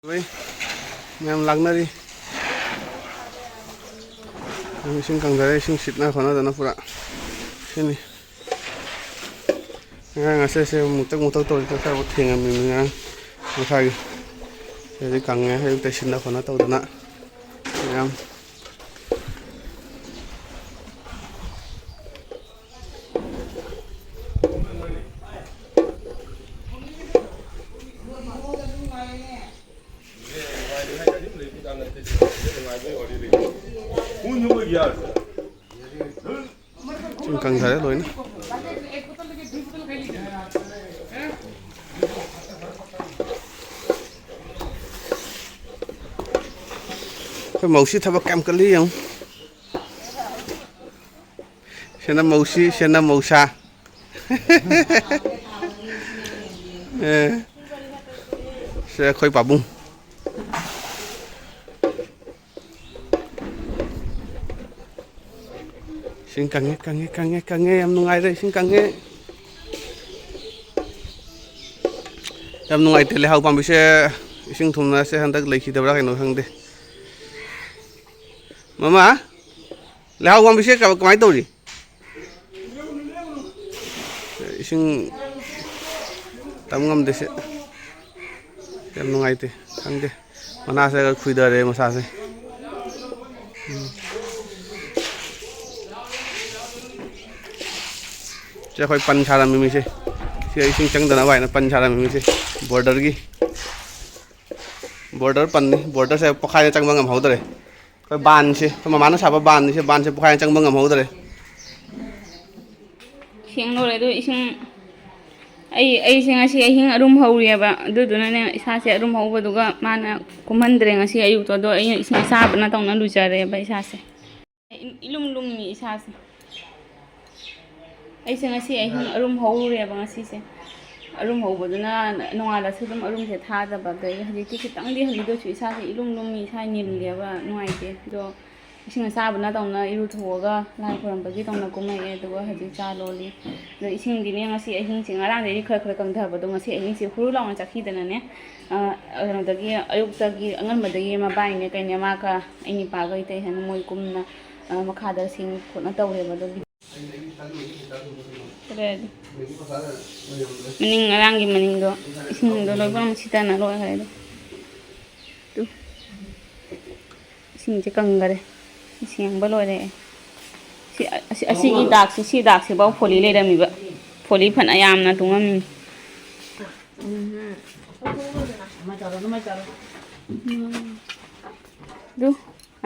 Em lắng đi. Em xin càng thấy xin xịt na khỏi nó phụ ạ. Xin đi. Nga sẽ một tấc tôi sẽ một thiền mình nga một thay. Để càng nghe hay tay xin na khỏi nó tàu đó em. Chúng càng thấy rồi nữa. Cái màu xí thằng cam cái ly không? Xem năm màu xí, xem năm màu xa. Sẽ khơi bà bung. Xin càng nghe em nung ai đây xin càng nghe em nung ai thì lấy hậu bằng sẽ xin thùng là sẽ hành tác lấy khi đâu ra cái nồi hăng đi mama lấy hậu bằng sẽ cái máy tôi đi xin tắm ngâm đi sẽ em nung ai thì hăng đi mà na sẽ khui đời đấy mà sao thếจะค่อยปั่นชาลามิมิใช่เสียสิ่งจังดนะไว้นะปั่นชาลามิมิใช่border กี่ border ปั่นนี่ border ใช่ปกติจังบังกับเขาตัวเลยค่อยบานใช่ค่อยมานะชาบานนี่ใช่บานใช่ปกติจังบังกับเขาตัวเลยเสียงโน่เลยด้วยสิ่งไอ้สิ่งอะไรสิ่งอารมณ์เขาเรียบอะดูนั่นเนี่ยสาเสียอารมณ์เขาไปดูก็มันคุมหันเรื่องสิ่งอายุตัวด้วยไอ้สิ่งสาบนะต้องนั้นดูใจเลยไปสาเสียลุ่มนี่สาเสียไอ้สิ่งอะไรอารมณ์เขาเรียบางสิ่งเสียอารมณ์เขาบอกนะน้องอะไรซึ่งอารมณ์เสียท่าแต่แบบเดี๋ยวที่คิดตั้งดีให้ดูช่วยสาเสียลุ่มมีสานิ่มเรียบว่าน้อยเดียว Ising sab na tong na irutuga lai khoram ba gi tong na kumai e to ha ji cha lo li lo ising di ne ngasi ahing sing arang de khar khar kang tha ba do ngasi ahing si huru law na chakhi dana ne ano da gi ayuk ta gi angan ma da gi ma bai ne kai ne ma ka ani pa ga ite han moi kum na makha da sing khot na taw le ba do kare maning arang gi maning do ising do lo ba ma sita na lo ha do tu ising je kang ga reเสียงบ่ลอยเลยสิอีดากสิบ่ฝลีเลยได้มีบ่ฝลีพันอายามนะตรงนั้นมีดู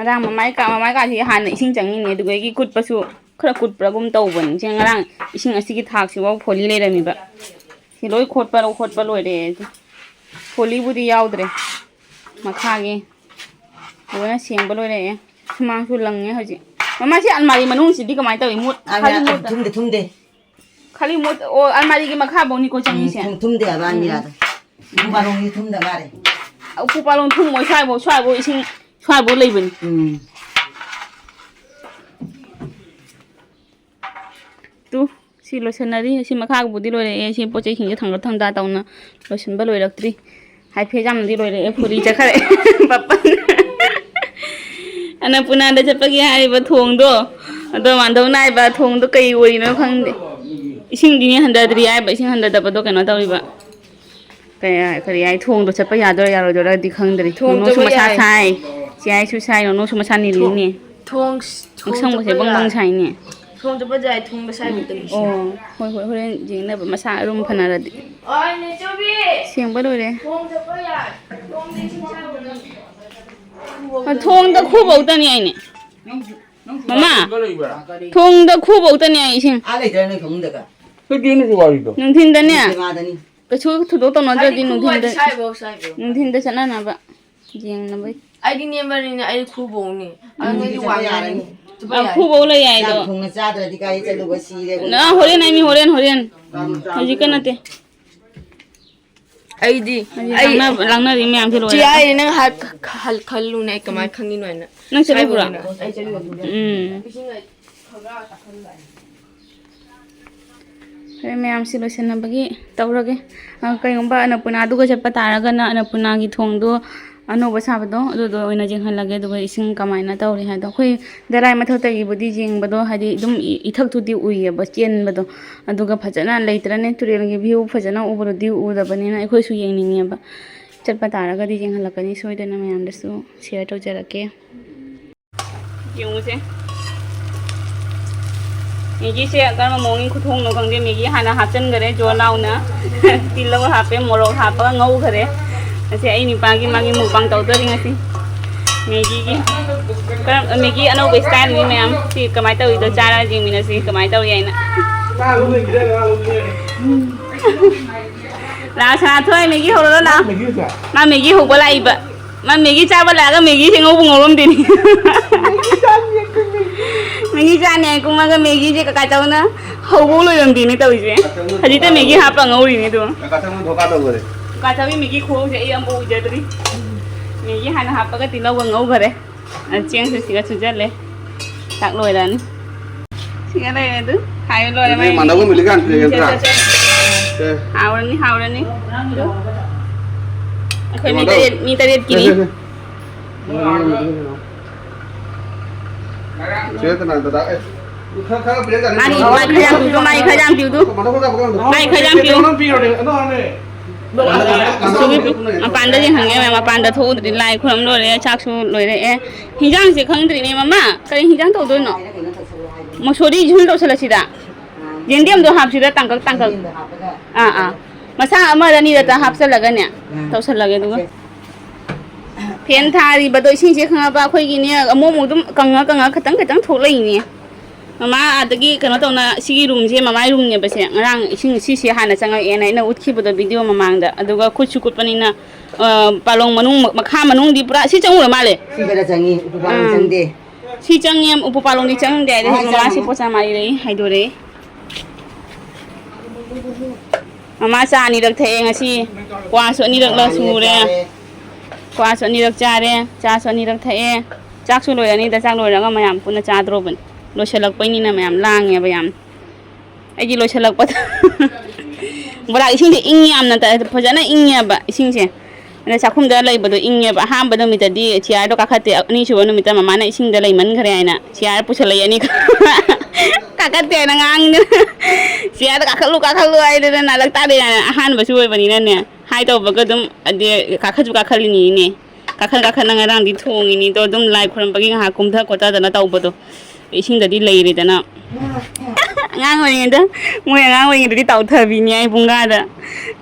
ร่างมาไม้กะที่หันอีสิงจังนี่เนี่ยดูไอ้กี่กุดประสูคระกุดประกุมเต้าบนเสียงร่างอีสิงอาสิกิทากสิบ่ฝลีเลยได้มีบ่สิลอยโคตรปะลอยเลยฝลีบุดียาวเด้มาคาเกดูนะเสียงบ่ลอยเลยmang su lăng nhé hả chị mà chị ăn mày mà nung chỉ đi cái máy tàu mút khali mút thum de khali mút ô ăn mày cái mà khá bông đi coi chẳng như thế thum de à bạn đi ra thum ba lông đi thum de ra đấy phụ ba lông thum mỗi xoay bộ xin xoay bộ lấy bình tu xin lo chân đi xin mà khá bộ đi rồi đấy xin bộ chơi hình như thằng đa tàu nó lo chân ba rồi được đi hai phía jam đi rồi đấy phụ đi chắc đấy papa anh em pun ada cepat ya hari berthong do, atau mandau naik berthong do kaya uri no khang de, ising dini handa dari ay, ising handa dapat do kena tahu iba, kaya ay thong do cepat ya do ya lo do di khang dari, no cuma sasai, si ay susai no cuma sani ni, thong sang masih bang sai ni, thong cepat jai thong besar betul. Oh, hoi jeng na masa rum panara di, oh ni cobi, siang baru deh, thong cepat ya, thong ni susah betul. thong da khu bầu tani ai nè mama thong da khu bầu tani ai xin lấy cái này không được à cái kia nó gọi gì nung thin da nè cái chú thủ đô tao nói cho đi nung thin da nung thin da sana na ba jiang na ba ai đi niệm vào này ai khu bầu nè ai đi qua nhà này khu bầu lấy ai đó thong nó ra rồi thì cái sẽ được cái gì đấy na horen ai mi horen haji kana te ai đi lang na ri mi am thilo chị ai nang hal lu này cái máy khang đi nói nè nang chali pura ai chali ꯐꯔꯦ ꯃꯌꯥꯝꯁꯤ ꯂꯣꯏꯁꯤꯟꯅꯕꯒꯤ ꯇꯧꯔꯒꯦ ꯀꯩꯒꯨꯝꯕ ꯑꯅꯄꯨꯔꯅꯥꯗꯨꯒ ꯆꯠꯄ ꯇꯥꯔꯒꯅ ꯑꯅꯄꯨꯔꯅꯥꯒꯤ ꯊꯣꯡꯗꯣ ꯑꯅꯧꯕ ꯁꯥꯕꯗꯣ ꯑꯗꯨꯗꯣ ꯑꯣꯏꯅ ꯌꯦꯡꯍꯜꯂꯒꯦ ꯑꯗꯨꯒ ꯏꯁꯤꯡ ꯀꯃꯥꯏꯅ ꯇꯧꯔꯤ ꯍꯥꯏꯗꯣ ꯑꯩꯈꯣꯏ ꯗꯔꯥꯏ ꯃꯊꯛꯇꯒꯤꯕꯨꯗꯤ ꯌꯦꯡꯕꯗꯣ ꯍꯥꯏꯗꯤ ꯑꯗꯨꯝ ꯏꯊꯛꯇꯨꯗꯤ ꯎꯏꯌꯦꯕ ꯆꯦꯟꯕꯗꯣ ꯑꯗꯨꯒ ꯐꯖꯅ ꯂꯩꯇ꯭ꯔꯅꯦ ꯇꯨꯔꯦꯜꯒꯤ ꯚ꯭ꯌꯨ ꯐꯖꯅ ꯎꯕꯗꯨꯗꯤ ꯎꯗꯕꯅꯤ나 ꯑꯩꯈꯣꯏꯁꯨ ꯌꯦꯡꯅꯤꯡꯉꯦꯕ ꯆꯠꯄ ꯇꯥꯔꯒꯗꯤ ꯌꯦꯡꯍꯜꯂꯛꯀꯅꯤ ꯁꯣꯏꯗꯅ ꯃꯌꯥꯝꯗꯁꯨ ꯁꯤꯌꯔ ꯇꯧꯖꯔꯛꯀꯦ ꯌꯦꯡꯉꯨꯁꯦ ꯃꯦꯒꯤꯁꯦ ꯀꯔꯝꯕ ꯃꯑꯣꯡꯒꯤ ꯈꯨꯊꯣꯡꯅꯣ ꯈꯪꯗꯦ ꯃꯦꯒꯤ ꯍꯥꯟꯅ ꯍꯥꯞꯆꯤꯟꯈꯔꯦ ꯖꯣ ꯂꯥꯎꯅ ꯇꯤꯜꯍꯧ ꯍꯥꯞꯄꯦ ꯃꯣꯔꯣꯛ ꯍꯥꯞꯄꯒ ꯉꯧꯈꯔꯦ ꯉꯁꯤ ꯑꯩ ꯅꯨꯄꯥꯒꯤ ꯃꯥꯒꯤ ꯃꯨꯛꯕꯥꯡ ꯇꯧꯗꯣꯔꯤ ꯉꯁꯤ ꯃꯦꯒꯤꯒꯤ ꯃꯦꯒꯤ ꯑꯅꯧꯕ ꯁ꯭ꯇꯥꯏꯜꯅꯤ ꯃꯌꯥꯝ ꯁꯤ ꯀꯃꯥꯏꯅ ꯇꯧꯔꯤꯗꯣ ꯆꯥꯔ ꯌꯦꯡꯃꯤꯟꯅꯁꯤ ꯀꯃꯥꯏꯅ ꯇꯧꯔꯤ ꯍꯥꯏꯅ ꯂꯥꯛꯑꯣ ꯁꯅꯥꯊꯣꯏ ꯃꯦꯒꯤ ꯍꯧꯔꯒ ꯂꯥꯛꯑꯣ ꯃꯥ ꯃꯦꯒꯤ ꯍꯧꯕ ꯂꯥꯛꯏꯕ ꯃꯥ ꯃꯦꯒꯤ ꯆꯥꯕ ꯂꯥꯛꯑꯒ ꯃꯦꯒꯤꯁꯦ ꯉꯧꯕ ꯉꯧꯔꯝꯗꯦꯅꯤ ꯃꯦꯒꯤ ꯆꯥꯅꯤ ꯀꯨꯝꯃꯒ ꯃꯦꯒꯤꯁꯦ ꯀꯀꯥ ꯆꯧꯅ ꯍꯧꯕ ꯂꯣꯏꯔꯝꯗꯦꯅꯦ ꯇꯧꯔꯤꯁꯦ ꯍꯧꯖꯤꯛꯇ ꯃꯦꯒꯤ ꯍꯥꯞꯄ ꯉꯧꯔꯤꯅꯦ ꯑꯗꯣ ꯀꯀꯥ ꯆꯧꯒꯤ ꯃꯦꯒꯤ ꯈꯨꯍꯧꯁꯦ ꯑꯩ ꯑꯃꯐꯥꯎ ꯎꯖꯗ꯭ꯔꯤ ꯃꯦꯒꯤ ꯍꯥꯟꯅ ꯍꯥꯞꯄꯒ ꯇꯤꯜꯍꯧꯒ ꯉꯧꯈꯔꯦ ꯆꯦꯡꯁꯨ ꯁꯤꯒ ꯁꯨꯖꯜꯂꯦ ꯆꯥꯛ ꯂꯣꯏꯔꯅꯤ siga na yun doon. Hayo lo naman. Mana ko milikan pilih Haorame haorame. Ako ni tarit kini. Mai khajang piu tu. Mapanda je hange mapanda thu di lai khuram lo le chak su loi re hinjang se khang dri ne mama kari hinjang to do no mosori jhul do sala sida yendiam do hap sida tangkak masa ama rani da hap sa laga ne to sala laga du pen thari ba do sing se khang ba khoi gi ne amo mo dum kanga khatang khatang thok lai ni mama adagi kano tawna sigi room je mama room ne base ngarang ising si hana changa ena ina utkhi bodo video mamangda aduga khuchu kutpanina palong manung makha manung di pura si changu male si bela changi upupalong changde si changyam upupalong di changde de mama si pocha mari rei haidore mama sa ani rak the ngasi kwa so ani rak la sure kwa so ani rak chare cha so ani rak the chak su loi ani da chak loi raga mayam puna cha droben loishalakpai ni na mayam lange bayam aji loishalakpa bora ising de ing yam na ta phajana ing ya ba ising se na chakhum da lai bado ing ya ba ham bado mi ta di chiar do ka khate ani chu no mi ta mama na ising da lai man khare aina chiar puchalai ani ka ka te na ngang ni chiar ka khalu ai de na lak ta de han ba chu bani na ne hai to ba ga dum ade ka khaju ka khali ni ne ka khal na ngarang di thongi ni to dum lai khuram ba gi ha kum tha ko ta da na taw bado ising dadi lay dana ngang oi da moi ngang oi dadi taw thabi ni ai bunga da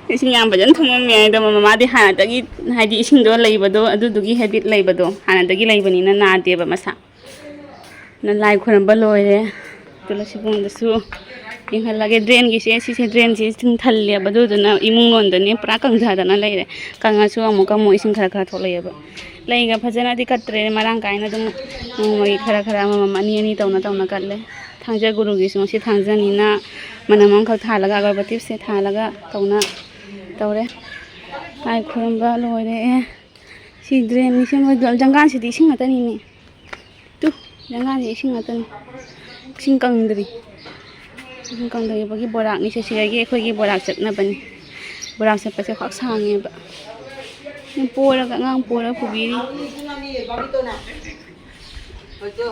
ising yam bajan thumam me da mama di hana dagi haidi ising do lay bado adu dugi habit lay bado hana dagi lay bani na na de ba masa na lai khuram ba loi re tulasi bung da su ing halage drain gi se drain ji thing thal le bado na imung non da ni pra kang ja da na lay re kanga su amu ka mo ising khara khara tholai ba lay ga phajana di katre marang kaina dum moi khara mama ani tawna kalle thangja guru gi song si thangja ni na manamang khak thalaga agarbati se thalaga tawna tawre ai khuramba loire si drain ni se mo jangan si di sing atani ni tu jangan ni sing atani sing kangdri bagi borak ni se gi khoi gi borak chakna bani borak se pase khak sange ba pora ka ngang pora phubiri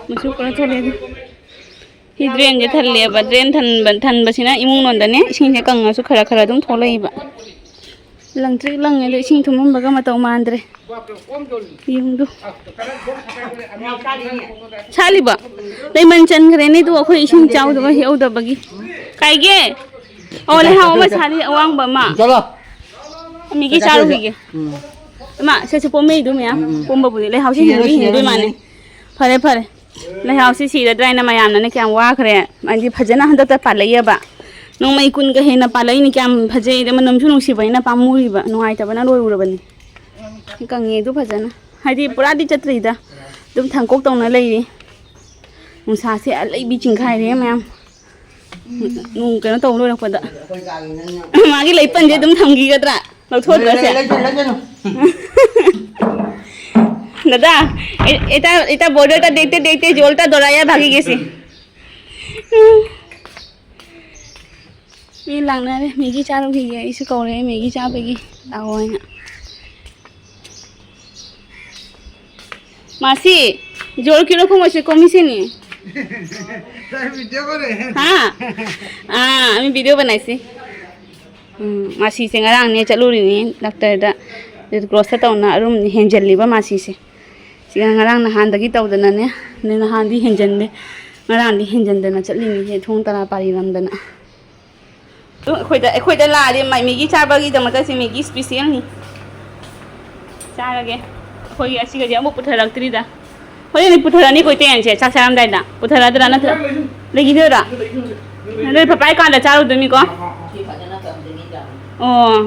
musu kora thole hi drain je thalle ba drain than basina imung non da ne sing je kang su khara dum tholei ba langtri lang le sing thumam ba ga ma taw mandre yung du chali ba lei man chan gre ni du khoi sing chaw da hi au da bagi kai ge ole ha ma chali awang ba ma chalo mi gi charu gi ma se pomei du me pomba bu le hausi hin du mane phare le hausi si da drai na mayam na ne kyam wa khre andi phajana handa ta palai ba nong mai kun ga hena palai ni kyam phajai de manam chu nong si bai na pamuri ba nuai ta bana loi ura bani kange du phajana hadi pura di chatri da dum thangkok tong na lei ni nong sa se alai bi chingkhai re mayam nong ka na tong loi na khoda ma gi lei pan je dum thamgi ga tra lau thot ga se दादा इता border देखते जोलता दौड़ाया भागी गेसी mi langnare megi charukhige isu kaure megi chabagi laoina masi jor kilo khomose komisini video करे हाँ আমি video বানাইছি মাসিসে ngarang ne chaluri doctor da cross tawna room henjalliba masise siga ngarang na handagi tawdana ne na handi henjande ngarang di henjandana chalini he thong tara pari ramdana khoida la de mai megi chabagi da mata se megi special ni charage khoi asiga je amu putharaktri da hoi ni putharani koi ten che chak saram dai da putharadra na legi dera ne papai kan da charu dumi ko oh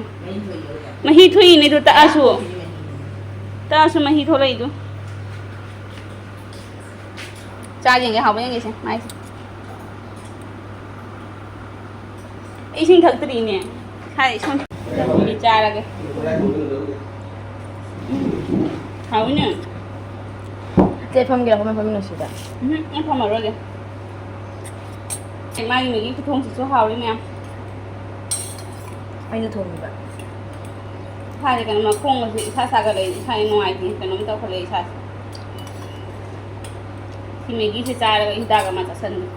mahi thui ni du ta asu mahi tholai du cha jeng ge hao ba ge se mai ising thak tri ne khai son bi cha la ge hao ne Saya paham gila paham paham nasi dah. em paham rồi ge mai mình cái thùng số hao đấy em Ini tu ni bah. thay cái mà không là gì xa xa cái đấy thay ngoài thì cái nó tao phải lấy xa thì mình cái xa cái đa cái mà ta sân này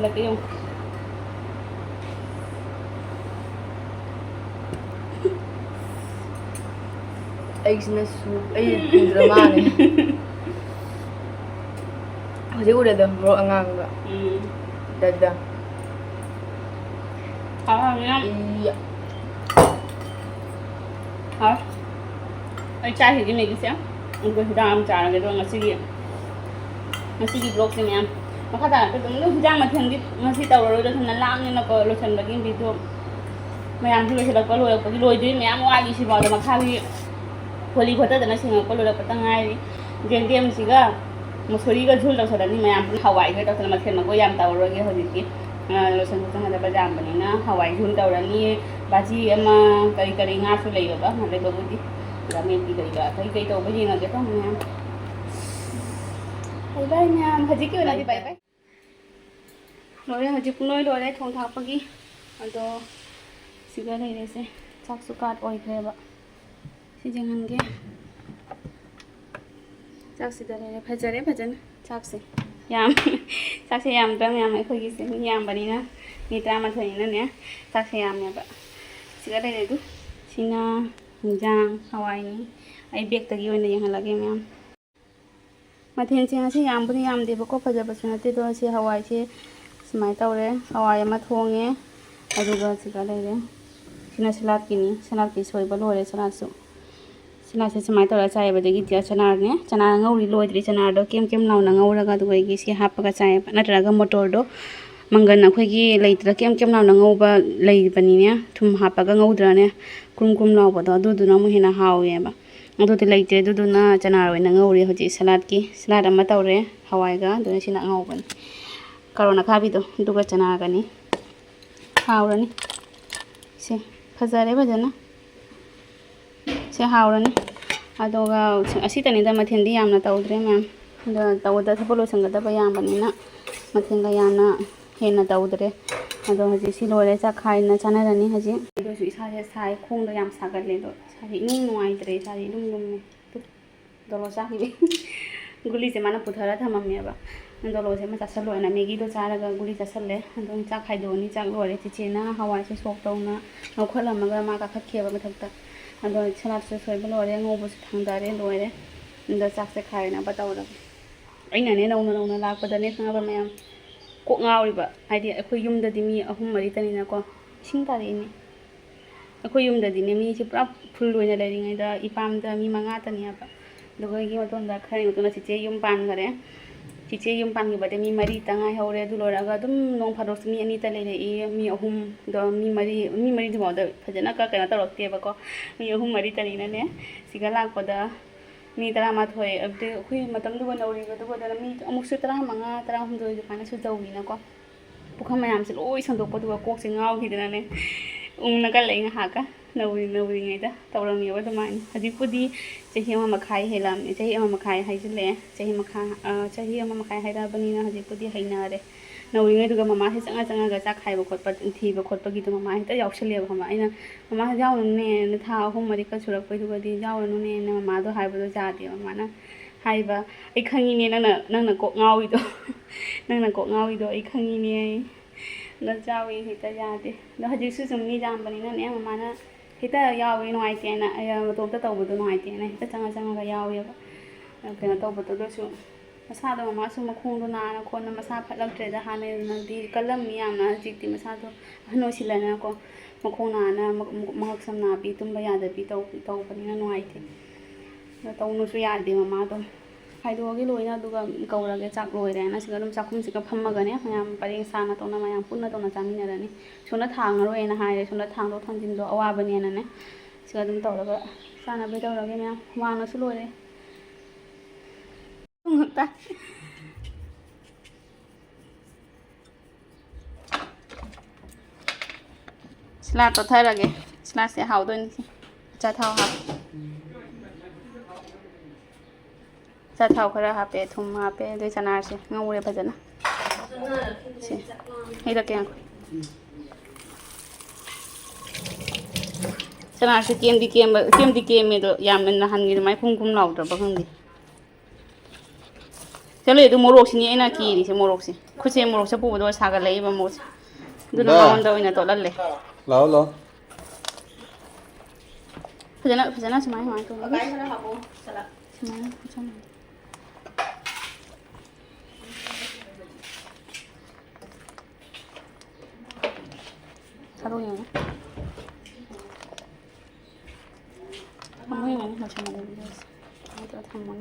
là cái dùng Aig na soup. Ay, drama ni. Kasi udah dah bro angang ba. Dada. em Iya. hả ai trai thì cái này cái xem anh có đang trả cái đó là cái blog xem em mà khác là cái lúc giang mà thường đi mà si tàu rồi đó thằng lang nên nó có lối chân cái video mà em thì là có lối đấy mà em ngoài đi xí vào mà khai đi holy khoa nó sinh có lối bắt ngay đi game xí cái một số đi cái झul đâu sau đó mà em Hawaii cái đó là mà thêm mà có em tàu rồi cái hồi gì lối chân của thằng là bây giờ nó Hawaii झul tàu là ni baji em cái ngã số lấy rồi mà lấy bao nhiêu là mình đi cái tàu cái gì nó cái đó mà em thấy đây nha hãy kêu là đi vậy vậy rồi hãy cũng nói rồi đấy thong tháp bagi atau siga này đấy sẽ chắc số card oi khe ba si jangan ke chắc siga này fajar chắc sẽ yam chắc sẽ yam tang yam ai khoi gi se yam bani na ni ta ma thoi na ne chắc sẽ yam ya ba siga này tu sina jang Hawaii ni ai bek tagi oi na yang halage yam mathel se ase yam buni yam de bako fajar basna te do se Hawaii se smai tawre Hawaii ma thonge aduga siga lere sina salad ki soi ba lore salad su salad se smai tawra chai ba degi tia chana ne chana ngauri loidri chana do kem law na ngaura ga dugai gi si hap ga chai natra ga motor do mangan akhoi gi leitra kem law na ngau ba lei bani ne thum hap ga ngaudra ne kum law ba do du na mu hina hawe ba adu te leite du na chana roi na ngauri hoji salad ama tawre Hawaii ga do sina ngau ban karona khabi do duga chana ga ni haurani se fajare bajana se haurani adoga asi tani da mathendi yamna tawdre ma'am da tawda thapolo sanga da bayam banina mathenga yana hena tawdre ado haji si lore cha khaina chana rani haji do su isa se sai khong do yam sagat le do sari ning nuai tre sari lum ne dolo sa hi guli se mana puthara thamamya ba dolo se ma chasalo na megi do chara ga guli chasalle ado cha khai do ni cha lore chi na Hawaii se sok tawna no khola maga ma ka khat kheba ma thakta ado salad se soi ba lore ngo bu thang dare lore ndo chak se khai na ba tawra aina ne nauna lak pa da ne khanga ba mayam ko ngauri ba haidi akhoi yum da di mi ahum mari tani na ko sing ta ri ni akhoi yum da di ne mi se pura full loina le ri ngai da ipam da mi manga tani ba dogo gi maton da khari maton na chiche yum pan gare chiche yum pan gi ba de mi mari tangai hore du lora ga dum nong pharos mi ani ta le re e mi ahum do mi mari du da phajana ka kana ta rokte ba ko mi ahum mari tani na ne siga lak pa da mi tara ma thoi abde khui matam du na uri ga du da mi amuk se tara manga tara hum do ju kana su dawi na ko pukham mayam se loi sang do pa du ko se ngau hi da ne na ka le nga ha ka ꯅꯧꯔꯤꯉꯩꯗ ꯇꯧꯔꯝꯃꯦꯕ ꯑꯗꯨꯃꯥꯏꯅ ꯍꯧꯖꯤꯛꯄꯨꯗꯤ ꯆꯍꯤ 1.5 ꯍꯦꯜꯂꯝꯃꯦ ꯆꯍꯤ 1.5 ꯍꯥꯏꯖꯤꯜꯂꯛꯑꯦ ꯆꯍꯤ 1.5 ꯍꯥꯏꯔꯛꯑꯕꯅꯤꯅ ꯍꯧꯖꯤꯛꯄꯨꯗꯤ ꯍꯩꯅꯔꯦ ꯅꯧꯔꯤꯉꯩꯗꯨꯒ ꯃꯃꯥꯁꯦ ꯆꯪꯉꯒ ꯆꯥꯛ ꯈꯥꯏꯕ ꯈꯣꯠꯄ ꯊꯤꯕ ꯈꯣꯠꯄꯒꯤꯗꯣ ꯃꯃꯥ ꯍꯦꯛꯇ ꯌꯥꯎꯁꯜꯂꯦꯕ ꯃꯃꯥ ꯑꯩꯅ ꯃꯃꯥ ꯌꯥꯎꯔꯅꯨꯅꯦ ꯊꯥ 3-4 ꯁꯨꯔꯛꯄꯩꯗꯨꯒꯗꯤ ꯌꯥꯎꯔꯅꯨꯅꯦ ꯃꯃꯥꯗꯣ ꯍꯥꯏꯕꯗꯣ ꯌꯥꯗꯦꯕ ꯃꯃꯥꯅ ꯍꯥꯏꯕ ꯑꯩ ꯈꯪꯉꯤꯅꯦ ꯅꯪꯅ ꯀꯣꯛ ꯉꯥꯎꯏꯗꯣ ꯅꯪꯅ ꯀꯣꯛ ꯉꯥꯎꯏꯗꯣ ꯑꯩ ꯈꯪꯉꯤꯅꯦ ꯑꯗ ꯆꯥꯎꯏ ꯍꯦꯛꯇ ꯌꯥꯗꯦ ꯑꯗꯣ ꯍꯧꯖꯤꯛꯁꯨ ꯁꯨꯝ ꯃꯤ ꯌꯥꯝꯕꯅꯤꯅꯅꯦ ꯃꯃꯥꯅ ꯍꯦꯛꯇ ꯌꯥꯎꯋꯦ ꯅꯨꯡꯉꯥꯏꯇꯦꯅ ꯃꯇꯣꯝꯇ ꯇꯧꯕꯗꯣ ꯅꯨꯡꯉꯥꯏꯇꯦꯅ ꯍꯦꯛꯇ ꯆꯪꯉꯒ ꯌꯥꯎꯋꯦꯕ ꯀꯩꯅꯣ ꯇꯧꯕꯗꯨꯗꯁꯨ ꯃꯁꯥꯗꯣ ꯃꯃꯥꯁꯨ ꯃꯈꯣꯡꯗꯣ ꯅꯥꯅ ꯈꯣꯠꯅ ꯃꯁꯥ ꯐꯠꯂꯛꯇ꯭ꯔꯦꯗ ꯍꯥꯟꯅꯗꯤ ꯀꯜꯂꯝꯃꯤ ꯌꯥꯝꯅ ꯍꯧꯖꯤꯛꯇꯤ ꯃꯁꯥꯗꯣ ꯑꯍꯟ ꯑꯣꯏꯁꯤꯜꯂꯅꯀꯣ ꯃꯈꯣꯡ ꯅꯥꯅ ꯃꯉꯛ ꯁꯝ ꯅꯥꯕꯤ ꯇꯨꯝꯕ ꯌꯥꯗꯕꯤ ꯇꯧꯕꯅꯤꯅ ꯅꯨꯡꯉꯥꯏꯇꯦ ꯑꯗꯣ ꯇꯧꯅꯨꯁꯨ ꯌꯥꯗꯦ ꯃꯃꯥꯗꯣ ꯈꯥꯏꯗꯣꯛꯑꯒꯦ ꯂꯣꯏꯅ ꯑꯗꯨꯒ ꯀꯧꯔꯒꯦ ꯆꯥꯛ ꯂꯣꯏꯔꯦꯅ ꯁꯤꯒ ꯑꯗꯨꯝ ꯆꯥꯛꯈꯨꯝꯁꯤꯒ ꯐꯝꯃꯒꯅꯦ ꯃꯌꯥꯝ ꯄꯔꯦꯡ ꯁꯥꯅ ꯇꯧꯅ ꯃꯌꯥꯝ ꯄꯨꯟꯅ ꯆꯥꯃꯤꯟꯅꯔꯅꯤ ꯁꯣꯝꯗ ꯊꯥꯡꯉꯔꯣꯏꯅ ꯍꯥꯏꯔꯦ ꯁꯣꯝꯗ ꯊꯥꯡꯗꯣꯛ ꯊꯥꯡꯖꯤꯟꯗꯣ ꯑꯋꯥꯕꯅꯦꯅꯅꯦ ꯁꯤꯒ ꯑꯗꯨꯝ ꯇꯧꯔꯒ ꯆꯥꯅꯕꯩ ꯇꯧꯔꯒꯦ ꯃꯌꯥꯝ ꯋꯥꯡꯅꯁꯨ ꯂꯣꯏꯔꯦ ꯁꯂꯥꯠ ꯇꯣꯠꯊꯔꯒꯦ ꯁꯂꯥꯠꯁꯦ ꯍꯥꯎꯗꯣꯏꯅꯤ ꯁꯤ ꯑꯆꯥꯊꯥꯎ ꯍꯥꯞꯄꯦ ꯑꯆꯥꯊꯥꯎ ꯈꯔ ꯍꯥꯞꯄꯦ ꯊꯨꯝ ꯍꯥꯞꯄꯦ ꯑꯗꯩ ꯆꯅꯥꯔꯁꯦ ꯉꯧꯔꯦ ꯐꯖꯅ ꯁꯤ ꯍꯩꯔꯛꯀꯦ ꯉꯥꯏꯈꯣ ꯆꯅꯥꯔꯁꯦ ꯀꯦꯝꯗꯤ ꯀꯦꯝꯃꯦ ꯑꯗꯣ ꯌꯥꯝꯅ ꯅꯍꯟꯒꯤ ꯑꯗꯨꯃꯥꯏꯅ ꯀꯨꯝ ꯂꯥꯎꯗ꯭ꯔꯕ ꯈꯪꯗꯦ ꯆꯠꯂꯦ ꯑꯗꯨ ꯃꯣꯔꯣꯛꯁꯤꯅꯤ ꯑꯩꯅ ꯀꯤꯔꯤꯁꯦ ꯃꯣꯔꯣꯛꯁꯦ ꯈꯨꯠꯁꯦ ꯃꯣꯔꯣꯛꯁꯦ ꯄꯨꯕꯗ ꯁꯥꯒꯠꯂꯛꯏꯕ ꯃꯣꯔꯣꯛꯁꯦ ꯑꯗꯨꯅ ꯃꯉꯣꯟꯗ ꯑꯣꯏꯅ ꯇꯣꯠꯍꯜꯂꯦ ꯂꯥꯛꯑꯣ ꯐꯖꯅ ꯁꯨꯃꯥꯏꯅ ꯇꯧꯔꯒ ꯁꯨꯃꯥꯏꯅ ꯊꯥꯗꯣꯛ ꯌꯦꯡꯉꯨ ꯊꯝꯃꯣ ꯌꯦꯡꯉꯨ ꯊꯝꯃꯣ